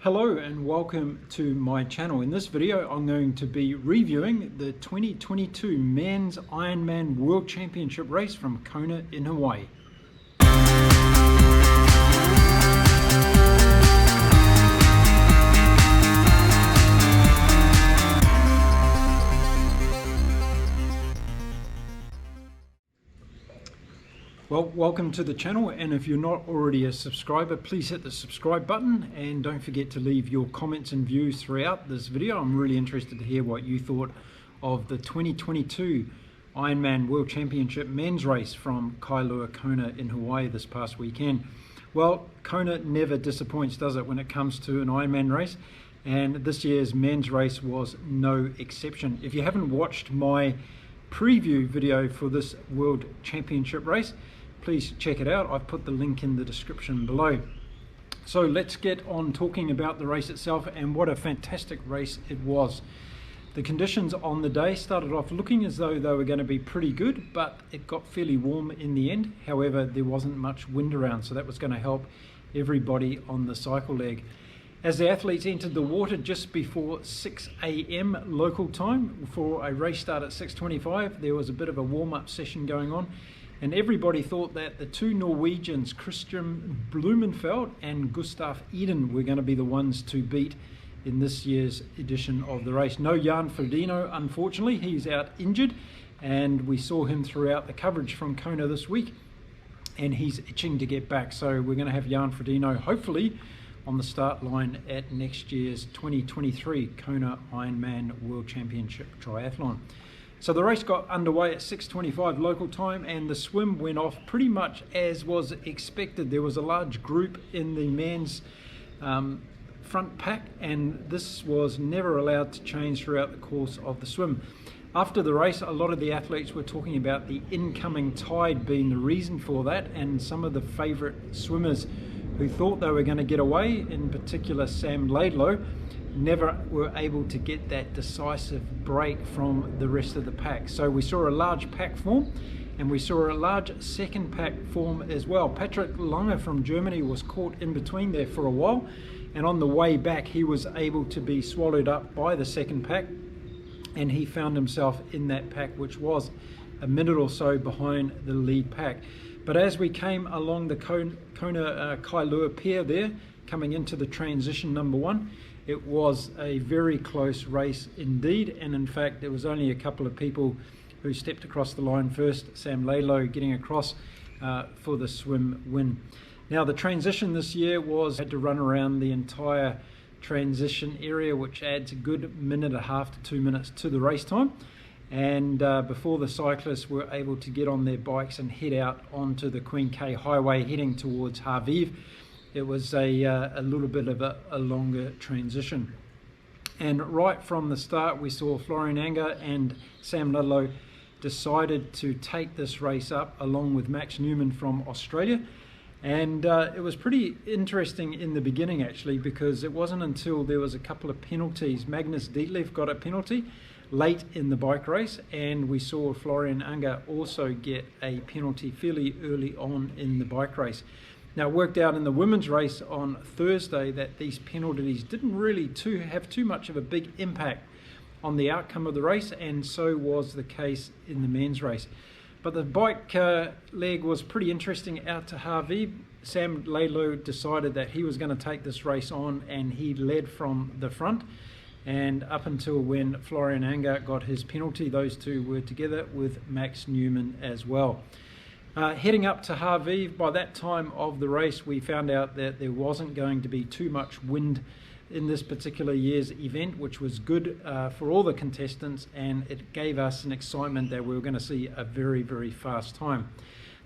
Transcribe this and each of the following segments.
Hello and welcome to my channel. In this video I'm going to be reviewing the 2022 Men's Ironman World Championship race from Kona in Hawaii. Well, welcome to the channel, and if you're not already a subscriber, please hit the subscribe button and don't forget to leave your comments and views throughout this video. I'm really interested to hear what you thought of the 2022 Ironman World Championship men's race from Kailua, Kona in Hawaii this past weekend. Well, Kona never disappoints, does it, when it comes to an Ironman race? And this year's men's race was no exception. If you haven't watched my preview video for this World Championship race, please check it out. I've put the link in the description below. So let's get on talking about the race itself, and what a fantastic race it was. The conditions on the day started off looking as though they were going to be pretty good, but it got fairly warm in the end. However, there wasn't much wind around, so that was going to help everybody on the cycle leg. As the athletes entered the water just before 6 a.m. local time for a race start at 6:25, there was a bit of a warm-up session going on, and everybody thought that the two Norwegians, Kristian Blummenfelt and Gustav Iden, were going to be the ones to beat in this year's edition of the race. No Jan Frodeno, unfortunately. He's out injured, and we saw him throughout the coverage from Kona this week, and he's itching to get back. So we're going to have Jan Frodeno hopefully on the start line at next year's 2023 Kona Ironman World Championship Triathlon. So the race got underway at 6:25 local time, and the swim went off pretty much as was expected. There was a large group in the men's front pack, and this was never allowed to change throughout the course of the swim. After the race, a lot of the athletes were talking about the incoming tide being the reason for that, and some of the favourite swimmers who thought they were going to get away, in particular Sam Laidlow, never were able to get that decisive break from the rest of the pack. So we saw a large pack form, and we saw a large second pack form as well. Patrick Lange from Germany was caught in between there for a while, and on the way back he was able to be swallowed up by the second pack, and he found himself in that pack, which was a minute or so behind the lead pack. But as we came along the Kona Kailua pier there, coming into the transition number one, it was a very close race indeed, and in fact there was only a couple of people who stepped across the line first, Sam Laidlow getting across for the swim win. Now the transition this year had to run around the entire transition area, which adds a good minute and a half to 2 minutes to the race time, and before the cyclists were able to get on their bikes and head out onto the Queen K Highway heading towards Hawi, it was a little bit of a longer transition. And right from the start we saw Florian Anger and Sam Laidlow decided to take this race up along with Max Newman from Australia. And it was pretty interesting in the beginning actually, because it wasn't until there was a couple of penalties. Magnus Dietleff got a penalty late in the bike race, and we saw Florian Anger also get a penalty fairly early on in the bike race. Now it worked out in the women's race on Thursday that these penalties didn't really have too much of a big impact on the outcome of the race, and so was the case in the men's race. But the bike leg was pretty interesting out to Hawi. Sam Laidlow decided that he was going to take this race on, and he led from the front. And up until when Florian Anger got his penalty, those two were together with Max Newman as well. Heading up to Hawi, by that time of the race we found out that there wasn't going to be too much wind in this particular year's event, which was good for all the contestants, and it gave us an excitement that we were going to see a very, very fast time.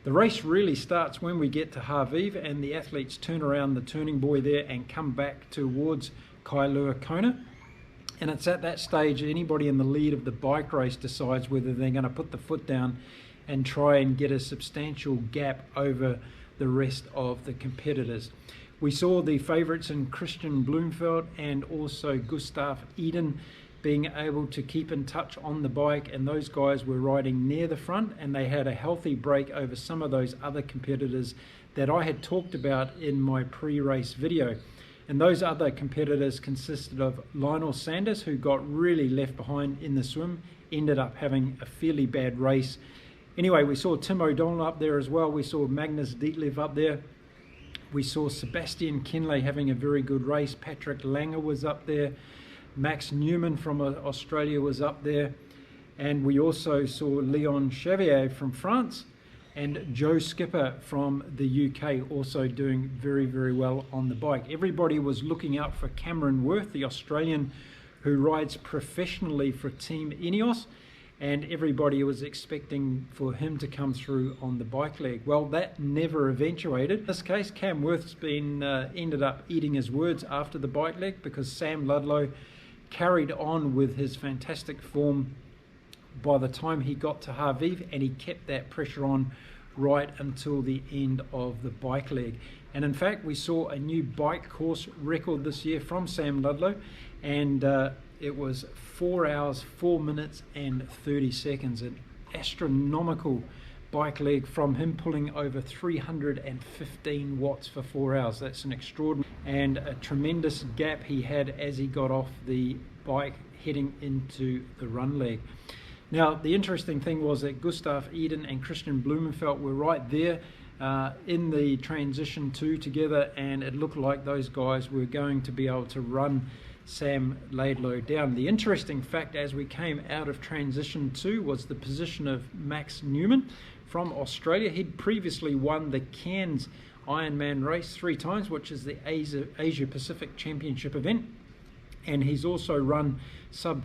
The race really starts when we get to Hawi, and the athletes turn around the turning buoy there and come back towards Kailua, Kona. And it's at that stage anybody in the lead of the bike race decides whether they're going to put the foot down and try and get a substantial gap over the rest of the competitors. We saw the favourites in Kristian Blummenfelt and also Gustav Iden being able to keep in touch on the bike, and those guys were riding near the front, and they had a healthy break over some of those other competitors that I had talked about in my pre-race video. And those other competitors consisted of Lionel Sanders, who got really left behind in the swim, ended up having a fairly bad race. Anyway, we saw Tim O'Donnell up there as well. We saw Magnus Dietlev up there. We saw Sebastian Kienle having a very good race. Patrick Langer was up there. Max Newman from Australia was up there. And we also saw Leon Xavier from France and Joe Skipper from the UK also doing very, very well on the bike. Everybody was looking out for Cameron Worth, the Australian who rides professionally for Team Ineos, and everybody was expecting for him to come through on the bike leg. Well, that never eventuated. In this case, Cam Worth's been ended up eating his words after the bike leg, because Sam Laidlow carried on with his fantastic form by the time he got to Hawi, and he kept that pressure on right until the end of the bike leg. And in fact, we saw a new bike course record this year from Sam Laidlow, and it was 4 hours, 4 minutes and 30 seconds, an astronomical bike leg from him, pulling over 315 watts for 4 hours. That's an extraordinary, and a tremendous gap he had as he got off the bike heading into the run leg. Now, the interesting thing was that Gustav, Iden and Kristian Blummenfelt were right there in the transition two together, and it looked like those guys were going to be able to run Sam Laidlow down. The interesting fact as we came out of transition two was the position of Max Newman from Australia. He'd previously won the Cairns Ironman race 3 times, which is the Asia Pacific Championship event, and he's also run sub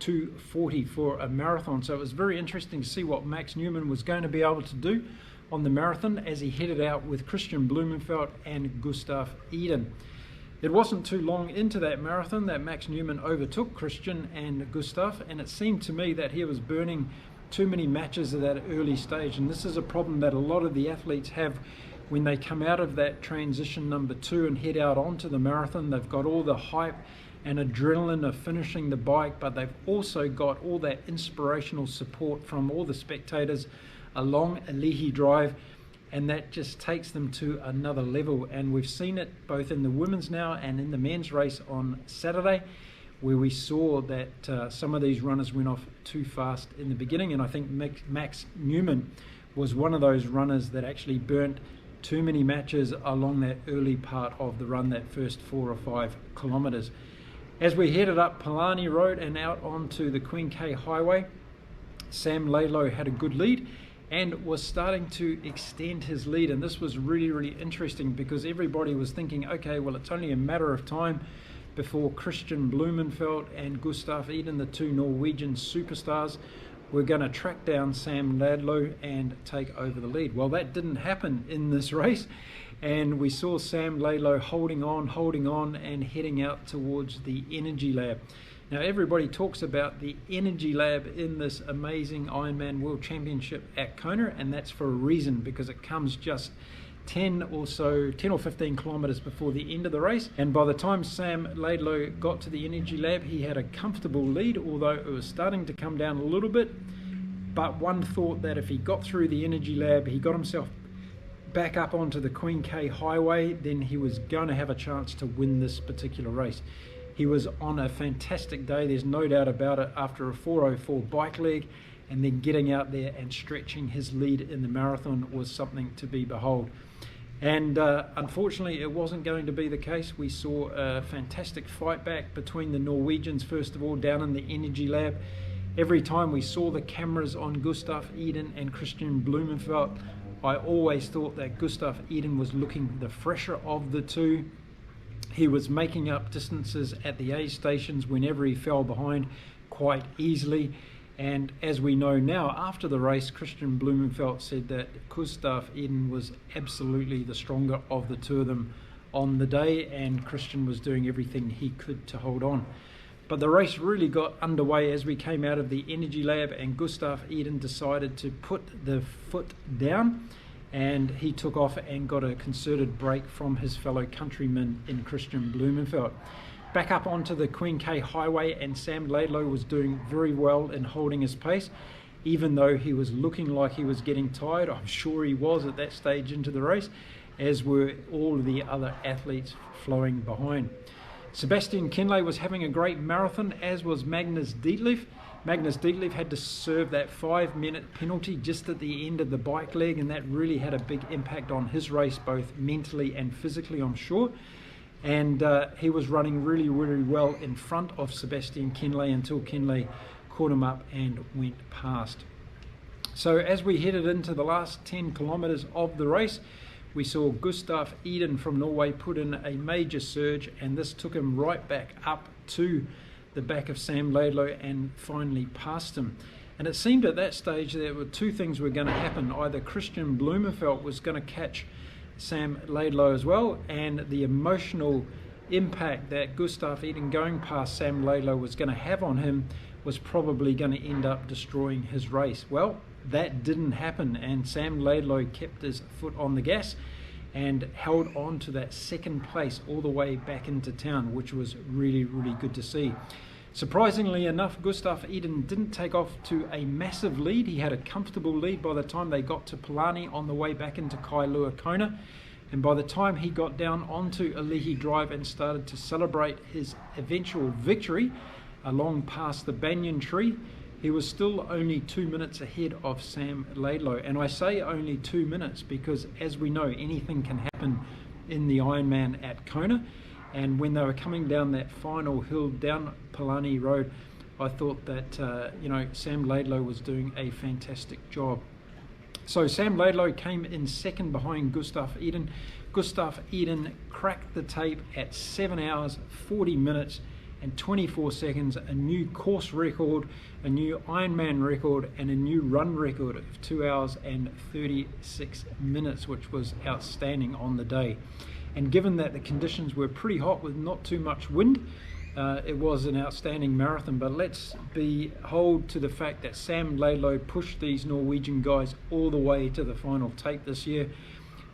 2:40 for a marathon. So it was very interesting to see what Max Newman was going to be able to do on the marathon as he headed out with Kristian Blummenfelt and Gustav Iden. It wasn't too long into that marathon that Max Newman overtook Kristian and Gustav, and it seemed to me that he was burning too many matches at that early stage. And this is a problem that a lot of the athletes have when they come out of that transition number 2 and head out onto the marathon. They've got all the hype and adrenaline of finishing the bike, but they've also got all that inspirational support from all the spectators along Alihi Drive, and that just takes them to another level. And we've seen it both in the women's now and in the men's race on Saturday, where we saw that some of these runners went off too fast in the beginning, and I think Max Newman was one of those runners that actually burnt too many matches along that early part of the run, that first 4 or 5 kilometers. As we headed up Palani Road and out onto the Queen K Highway, Sam Laidlow had a good lead and was starting to extend his lead. And this was really, really interesting, because everybody was thinking, okay, well, it's only a matter of time before Kristian Blummenfelt and Gustav Iden, the 2 Norwegian superstars, were going to track down Sam Laidlow and take over the lead. Well, that didn't happen in this race, and we saw Sam Laidlow holding on and heading out towards the Energy Lab. Now, everybody talks about the Energy Lab in this amazing Ironman World Championship at Kona, and that's for a reason, because it comes just 10 or 15 kilometers before the end of the race. And by the time Sam Laidlow got to the Energy Lab, he had a comfortable lead, although it was starting to come down a little bit. But one thought that if he got through the Energy Lab, he got himself back up onto the Queen K Highway, then he was going to have a chance to win this particular race. He was on a fantastic day, there's no doubt about it, after a 4:04 bike leg, and then getting out there and stretching his lead in the marathon was something to be behold. And unfortunately, it wasn't going to be the case. We saw a fantastic fight back between the Norwegians, first of all, down in the Energy Lab. Every time we saw the cameras on Gustav Iden and Kristian Blummenfelt, I always thought that Gustav Iden was looking the fresher of the two. He was making up distances at the aid stations whenever he fell behind quite easily. And as we know now, after the race, Kristian Blummenfelt said that Gustav Iden was absolutely the stronger of the two of them on the day, and Kristian was doing everything he could to hold on. But the race really got underway as we came out of the Energy Lab, and Gustav Iden decided to put the foot down, and he took off and got a concerted break from his fellow countryman in Kristian Blummenfelt. Back up onto the Queen K Highway, and Sam Laidlow was doing very well in holding his pace, even though he was looking like he was getting tired. I'm sure he was at that stage into the race, as were all of the other athletes flowing behind. Sebastian Kienle was having a great marathon, as was Magnus Ditlev. Magnus Ditlev had to serve that 5-minute penalty just at the end of the bike leg, and that really had a big impact on his race, both mentally and physically, I'm sure. And he was running really, really well in front of Sebastian Kienle until Kienle caught him up and went past. So as we headed into the last 10 kilometers of the race, we saw Gustav Iden from Norway put in a major surge, and this took him right back up to the back of Sam Laidlow and finally passed him. And it seemed at that stage there were two things were going to happen. Either Kristian Blummenfelt was going to catch Sam Laidlow as well, and the emotional impact that Gustav Iden going past Sam Laidlow was going to have on him was probably going to end up destroying his race. Well, that didn't happen, and Sam Laidlow kept his foot on the gas and held on to that second place all the way back into town, which was really, really good to see. Surprisingly enough, Gustav Iden didn't take off to a massive lead. He had a comfortable lead by the time they got to Palani on the way back into Kailua Kona. And by the time he got down onto Alihi Drive and started to celebrate his eventual victory along past the banyan tree, he was still only 2 minutes ahead of Sam Laidlow. And I say only 2 minutes because, as we know, anything can happen in the Ironman at Kona. And when they were coming down that final hill down Palani Road, I thought that Sam Laidlow was doing a fantastic job. So Sam Laidlow came in second behind Gustav Iden. Gustav Iden cracked the tape at 7 hours, 40 minutes and 24 seconds, a new course record, a new Ironman record, and a new run record of 2 hours and 36 minutes, which was outstanding on the day. And given that the conditions were pretty hot with not too much wind, it was an outstanding marathon. But let's hold to the fact that Sam Laidlow pushed these Norwegian guys all the way to the final tape this year.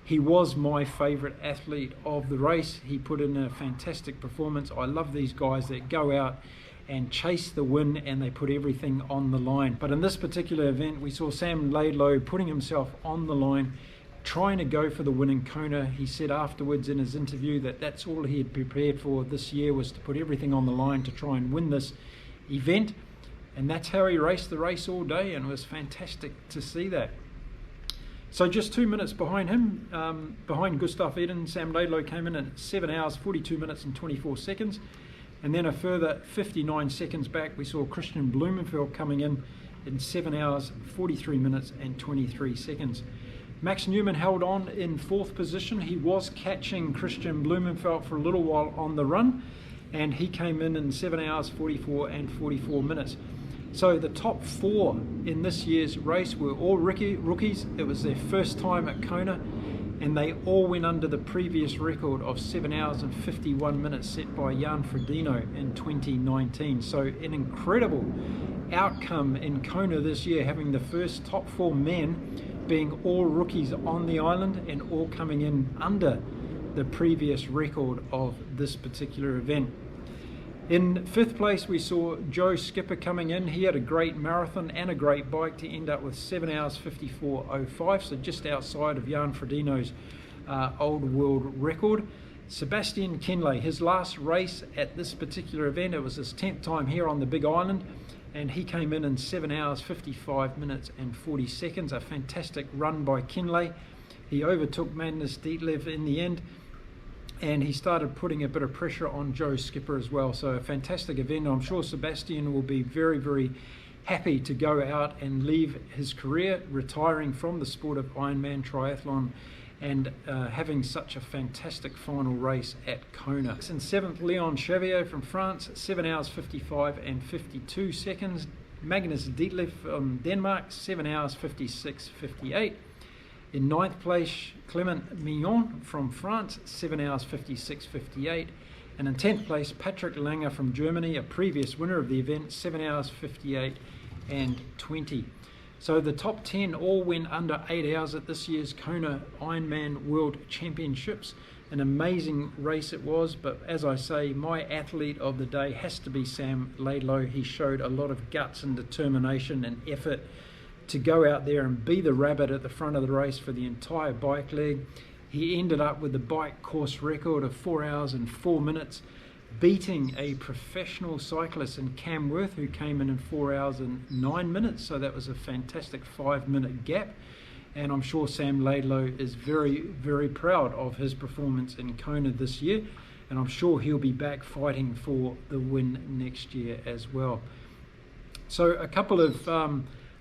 He was my favourite athlete of the race. He put in a fantastic performance. I love these guys that go out and chase the win and they put everything on the line. But in this particular event, we saw Sam Laidlow putting himself on the line, trying to go for the win in Kona. He said afterwards in his interview that that's all he had prepared for this year, was to put everything on the line to try and win this event. And that's how he raced the race all day, and it was fantastic to see that. So just 2 minutes behind him, behind Gustav Iden, Sam Laidlow came in at 7 hours, 42 minutes and 24 seconds. And then a further 59 seconds back, we saw Kristian Blummenfelt coming in 7 hours, 43 minutes and 23 seconds. Max Newman held on in fourth position. He was catching Kristian Blummenfelt for a little while on the run, and he came in 7 hours, 44 and 44 minutes. So the top four in this year's race were all rookies. It was their first time at Kona, and they all went under the previous record of 7 hours and 51 minutes set by Jan Frodeno in 2019. So an incredible outcome in Kona this year, having the first top four men being all rookies on the island and all coming in under the previous record of this particular event. In fifth place, we saw Joe Skipper coming in. He had a great marathon and a great bike to end up with 7 hours 54.05, so just outside of Jan Frodeno's old world record. Sebastian Kienle, his last race at this particular event, it was his 10th time here on the Big Island, and he came in 7 hours 55 minutes and 40 seconds. A fantastic run by Kienle. He overtook Magnus Ditlev in the end, and he started putting a bit of pressure on Joe Skipper as well. So a fantastic event. I'm sure Sebastian will be very, very happy to go out and leave his career, retiring from the sport of Ironman triathlon, and having such a fantastic final race at Kona. In seventh, Leon Chavier from France, 7 hours 55 and 52 seconds. Magnus Ditlev from Denmark, 7 hours 56.58. In ninth place, Clement Mignon from France, 7 hours 56.58. And in 10th place, Patrick Lange from Germany, a previous winner of the event, 7 hours 58 and 20. So the top 10 all went under 8 hours at this year's Kona Ironman World Championships. An amazing race it was, but as I say, my athlete of the day has to be Sam Laidlow. He showed a lot of guts and determination and effort to go out there and be the rabbit at the front of the race for the entire bike leg. He ended up with the bike course record of 4 hours and 4 minutes, beating a professional cyclist in Camworth who came in 4 hours and 9 minutes. So that was a fantastic 5-minute gap. And I'm sure Sam Laidlow is very, very proud of his performance in Kona this year. And I'm sure he'll be back fighting for the win next year as well. So a couple of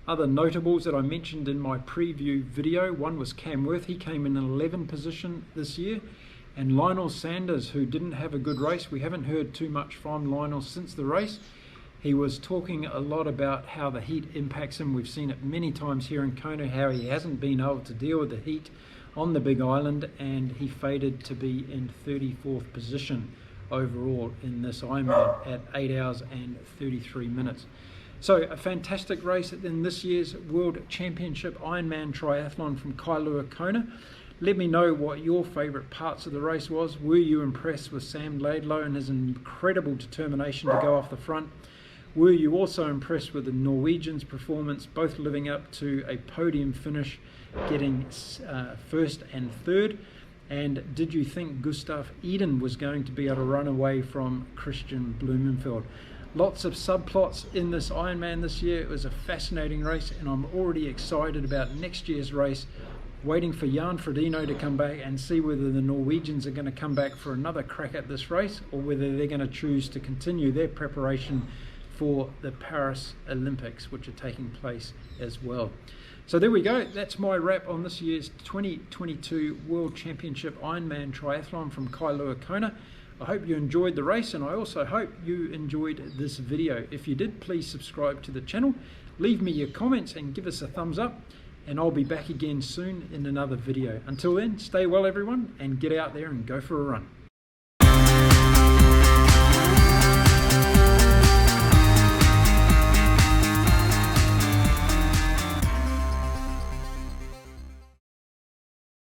other notables that I mentioned in my preview video. One was Camworth. He came in 11th position this year. And Lionel Sanders, who didn't have a good race. We haven't heard too much from Lionel since the race. He was talking a lot about how the heat impacts him. We've seen it many times here in Kona, how he hasn't been able to deal with the heat on the Big Island, and he faded to be in 34th position overall in this Ironman at 8 hours and 33 minutes. So a fantastic race in this year's World Championship Ironman Triathlon from Kailua, Kona. Let me know what your favourite parts of the race was. Were you impressed with Sam Laidlow and his incredible determination to go off the front? Were you also impressed with the Norwegians' performance, both living up to a podium finish, getting first and third? And did you think Gustav Iden was going to be able to run away from Kristian Blummenfelt? Lots of subplots in this Ironman this year. It was a fascinating race, and I'm already excited about next year's race, waiting for Jan Frodeno to come back and see whether the Norwegians are going to come back for another crack at this race, or whether they're going to choose to continue their preparation for the Paris Olympics, which are taking place as well. So there we go. That's my wrap on this year's 2022 World Championship Ironman Triathlon from Kailua, Kona. I hope you enjoyed the race, and I also hope you enjoyed this video. If you did, please subscribe to the channel, leave me your comments and give us a thumbs up, and I'll be back again soon in another video. Until then, stay well everyone, and get out there and go for a run.